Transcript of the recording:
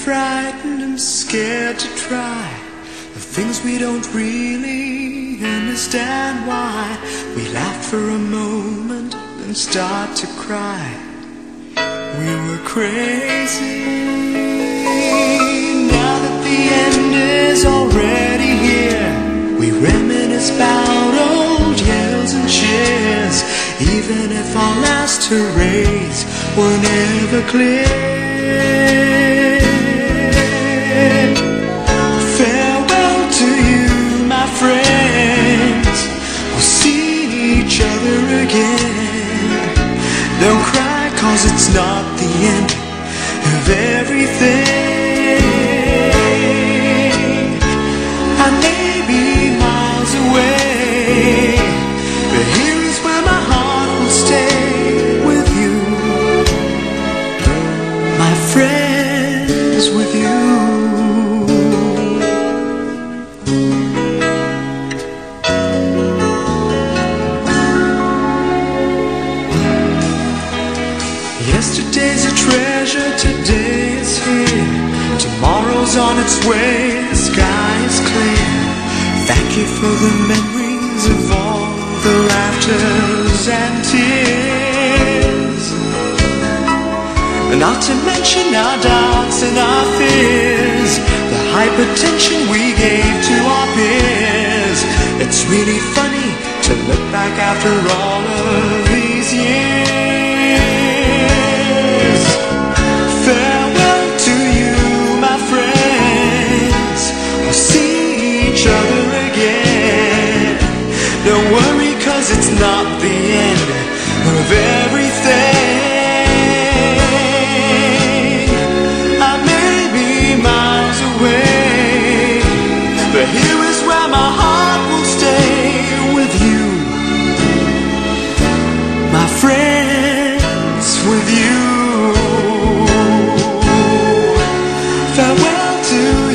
frightened and scared to try the things we don't really understand why. We laugh for a moment, then start to cry. We were crazy. Now that the end is already here, we reminisce about old yells and cheers, even if our last hurrays were never clear. Farewell to you, my friends. We'll see each other again. Don't cry, 'cause it's not the end of everything. I may be miles away, but here is where my heart will stay with you, my friends, with you. Yesterday's a treasure, today is here, tomorrow's on its way, the sky is clear. Thank you for the memories of all the laughters and tears, not to mention our doubts and our fears, the hypertension we gave to our peers. It's really funny to look back after all of these years. Farewell to you, my friends. We'll see each other again. Don't worry, 'cause it's not the end of everything. I may be miles away, but here is where my heart will stay with you, my friends, with you. Farewell to you.